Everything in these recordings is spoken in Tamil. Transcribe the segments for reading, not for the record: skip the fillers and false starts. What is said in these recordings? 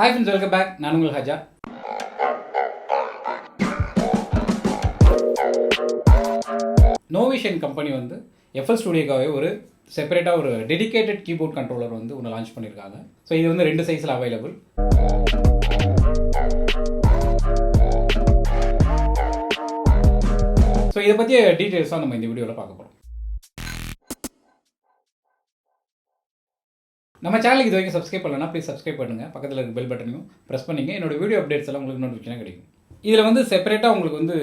Hi friends, welcome back. நான் உங்கள் ஹஜா. Novation கம்பெனி வந்து FL ஸ்டுடியோக்காகவே ஒரு செப்பரேட்டாக ஒரு டெடிகேட்டட் கீபோர்ட் கண்ட்ரோலர் வந்து ஒன்று லான்ச் பண்ணியிருக்காங்க. ஸோ இது வந்து 2 சைஸில் அவைலபிள். ஸோ இதை பற்றிய டீட்டெயில்ஸாக நம்ம இந்த வீடியோவில் பார்க்க போகிறோம். நம்ம சேனலுக்கு இது வரைக்கும் சப்ஸ்கிரைப் பண்ணலன்னா ப்ளீஸ் சப்ஸ்கிரைப் பண்ணுங்கள். பக்கத்தில் இருக்க பெல் பட்டனையும் ப்ரெஸ் பண்ணிங்க. என்னோட வீடியோ அப்டேட்ஸ் எல்லாம் உங்களுக்கு நோட்டிஃபிகேஷனாக கிடைக்கும். இதில் வந்து செப்பரேட்டாக உங்களுக்கு வந்து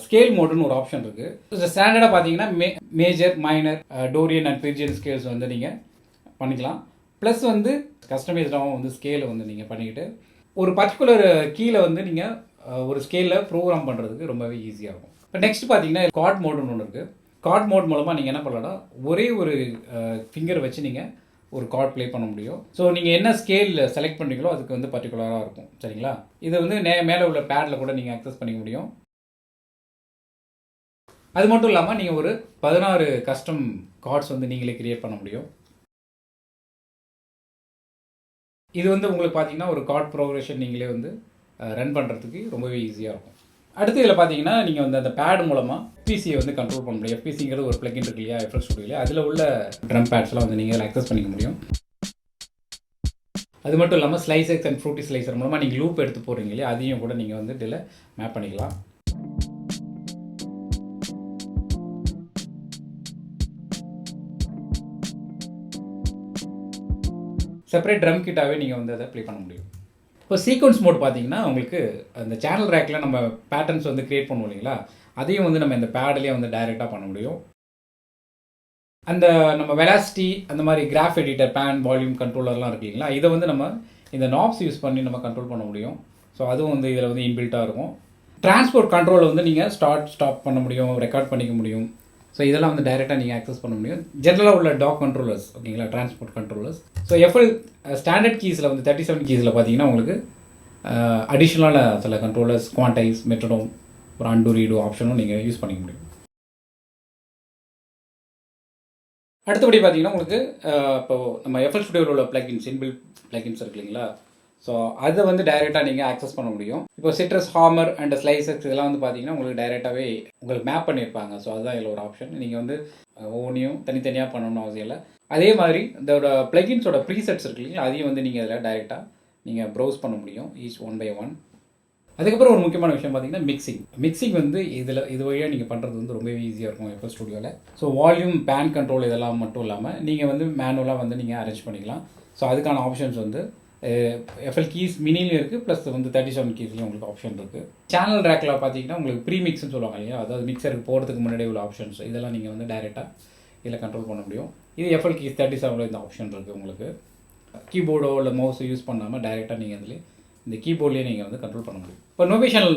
ஸ்கேல் மோடுன்னு ஒரு ஆப்ஷன் இருக்குது. ஸ்டாண்டர்டாக பார்த்தீங்கன்னா major, minor, Dorian and Phrygian scales வந்து நீங்கள் பண்ணிக்கலாம். ப்ளஸ் வந்து கஸ்டமைஸ்டாகவும் வந்து ஸ்கேலை வந்து நீங்கள் பண்ணிக்கிட்டு ஒரு பர்டிகுலர் கீழே வந்து நீங்கள் ஒரு ஸ்கேலில் ப்ரோக்ராம் பண்ணுறதுக்கு ரொம்பவே ஈஸியாக இருக்கும். இப்போ நெக்ஸ்ட் பார்த்தீங்கன்னா கார்ட் மோடுன்னு ஒன்று இருக்குது. கார்ட் மோட் மூலமாக நீங்கள் என்ன பண்ணலாம்னா ஒரே ஒரு ஃபிங்கர் வச்சு நீங்கள் ஒரு கார்ட் ப்ளே பண்ண முடியும். ஸோ நீங்கள் என்ன ஸ்கேல் செலக்ட் பண்ணுறீங்களோ அதுக்கு வந்து பர்டிகுலராக இருக்கும். சரிங்களா? இதை வந்து மேலே உள்ள பேடில் கூட நீங்கள் ஆக்சஸ் பண்ணிக்க முடியும். அது மட்டும் இல்லாமல் நீங்கள் ஒரு 16 கஸ்டம் கார்ட்ஸ் வந்து நீங்களே கிரியேட் பண்ண முடியும். இது வந்து உங்களுக்கு பார்த்தீங்கன்னா ஒரு கார்ட் ப்ரோக்ரஷன் நீங்களே வந்து ரன் பண்ணுறதுக்கு ரொம்பவே ஈஸியாக இருக்கும். அடுத்து இதில் பார்த்தீங்கன்னா நீங்கள் வந்து அந்த பேட் மூலமாக எஃபிசியை வந்து கண்ட்ரோல் பண்ண முடியும். எஃபிசிங்கிறது ஒரு பிளகின் இருக்கு இல்லையா FL ஸ்டுடியோவில், அதில் உள்ள ட்ரம் பேட்ஸ்லாம் வந்து நீங்கள் ஆக்சஸ் பண்ணிக்க முடியும். அது மட்டும் இல்லாமல் ஸ்லைசர்ஸ் அண்ட் ஃப்ரூட்டி ஸ்லைசர் மூலமாக நீங்கள் லூப் எடுத்து போகிறீங்க இல்லையா, அதையும் கூட நீங்கள் வந்து இதில் மேப் பண்ணிக்கலாம். செப்பரேட் ட்ரம் கிட்டாகவே நீங்கள் வந்து அதை ப்ளே பண்ண முடியும். இப்போ சீக்வன்ஸ் மோட் பார்த்தீங்கன்னா உங்களுக்கு அந்த சேனல் ரேக்கில் நம்ம பேட்டர்ன்ஸ் வந்து க்ரியேட் பண்ணுவோம் இல்லைங்களா, அதையும் வந்து நம்ம இந்த பேட்லேயே வந்து டைரெக்டாக பண்ண முடியும். அந்த நம்ம வெலாசிட்டி அந்த மாதிரி கிராஃப் எடிட்டர், பேன், வால்யூம் கண்ட்ரோலர்லாம் இருக்கு இல்லைங்களா, இதை வந்து நம்ம இந்த நாப்ஸ் யூஸ் பண்ணி நம்ம கண்ட்ரோல் பண்ண முடியும். ஸோ அதுவும் வந்து இதில் வந்து இன்பில்ட்டாக இருக்கும். டிரான்ஸ்போர்ட் கண்ட்ரோலை வந்து நீங்கள் ஸ்டாப் பண்ண முடியும், ரெக்கார்ட் பண்ணிக்க முடியும். ஸோ இதெல்லாம் வந்து டைரெக்டாக நீங்கள் ஆக்சஸ் பண்ண முடியும். ஜென்ரலாக உள்ள டாக் கண்ட்ரோலர்ஸ் ஓகேங்களா, transport controllers. So FL standard கீஸில் வந்து 37 கீஸில் பார்த்தீங்கன்னா உங்களுக்கு அடிஷ்னலான சில கண்ட்ரோலர்ஸ், குவான்டைஸ், மெட்ரோனோம், ஒரு அண்டு ரீடு ஆப்ஷனும் நீங்கள் யூஸ் பண்ணிக்க முடியும். அடுத்தபடி பார்த்தீங்கன்னா உங்களுக்கு இப்போது நம்ம FL ஸ்டுடியோவில் உள்ள பிளகின்ஸ், இன்பில்ட் பிளகின்ஸ் இருக்கு இல்லைங்களா, ஸோ அதை வந்து டைரெக்டாக நீங்கள் ஆக்சஸ் பண்ண முடியும். இப்போ சிட்ரஸ், ஹாமர் அண்ட் ஸ்லைசர்ஸ் இதெல்லாம் வந்து பார்த்தீங்கன்னா உங்களுக்கு டைரெக்டாகவே உங்களுக்கு மேப் பண்ணியிருப்பாங்க. ஸோ அதுதான் இதில் ஒரு ஆப்ஷன். நீங்கள் வந்து ஒவ்வொன்றையும் தனித்தனியாக பண்ணணும்னு அவசியம் இல்லை. அதே மாதிரி இதோட பிளகின்ஸோட ப்ரீசெட்ஸ் இருக்கு இல்லைங்களா, அதையும் வந்து நீங்கள் இதில் டைரெக்டாக நீங்கள் ப்ரௌஸ் பண்ண முடியும் ஈச் ஒன் பை ஒன். அதுக்கப்புறம் ஒரு முக்கியமான விஷயம் பார்த்தீங்கன்னா மிக்சிங் வந்து இது வழியாக நீங்கள் பண்ணுறது வந்து ரொம்பவே ஈஸியாக இருக்கும் FL ஸ்டுடியோவில். ஸோ வால்யூம், பேன் கண்ட்ரோல் இதெல்லாம் மட்டும் இல்லாமல் நீங்கள் வந்து மேனுவலாக வந்து நீங்கள் அரேஞ்ச் பண்ணிக்கலாம். ஸோ அதுக்கான ஆப்ஷன்ஸ் வந்து FL கீஸ் மினிலையும் இருக்குது, ப்ளஸ் வந்து 37 கீஸ்லையும் உங்களுக்கு ஆப்ஷன் இருக்குது. சேனல் ரேக்கில் பார்த்தீங்கன்னா உங்களுக்கு ப்ரீமிக்ஸ்னு சொல்லுவாங்க இல்லையா, அதாவது மிக்சருக்கு போகிறதுக்கு முன்னாடியே உள்ள ஆப்ஷன்ஸ் இதெல்லாம் நீங்கள் வந்து டைரெக்டாக இதில் கண்ட்ரோல் பண்ண முடியும். இது FL கீஸ் 37 இந்த ஆப்ஷன் இருக்குது. உங்களுக்கு கீபோர்டோ இல்லை மவுஸோ யூஸ் பண்ணாமல் டைரெக்டாக நீங்கள் அதில் இந்த கீபோர்ட்லேயே நீங்கள் வந்து கண்ட்ரோல் பண்ண முடியும். இப்போ நோவேஷன்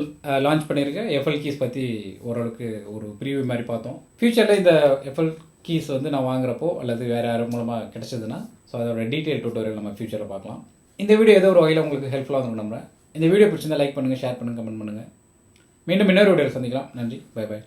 லான்ச் பண்ணியிருக்க FL கீஸ் பற்றி ஓரளவுக்கு ஒரு ப்ரீவியூ மாதிரி பார்த்தோம். ஃப்யூச்சரில் இந்த FL கீஸ் வந்து நான் வாங்குறப்போ அல்லது வேறு யாரும் மூலமாக கிடச்சதுன்னா ஸோ அதோட டீட்டெயில் டியூட்டோரியல் நம்ம ஃப்யூச்சரில் பார்க்கலாம். இந்த வீடியோ ஏதோ ஒரு வகையில் உங்களுக்கு ஹெல்ப்ஃபுல்லாக இருக்கும் நம்புறேன். இந்த வீடியோ பிடிச்சிருந்தால் லைக் பண்ணுங்கள், ஷேர் பண்ணுங்கள், கமெண்ட் பண்ணுங்கள். மீண்டும் இன்னொரு வீடியோவில் சந்திக்கலாம். நன்றி, பை பை.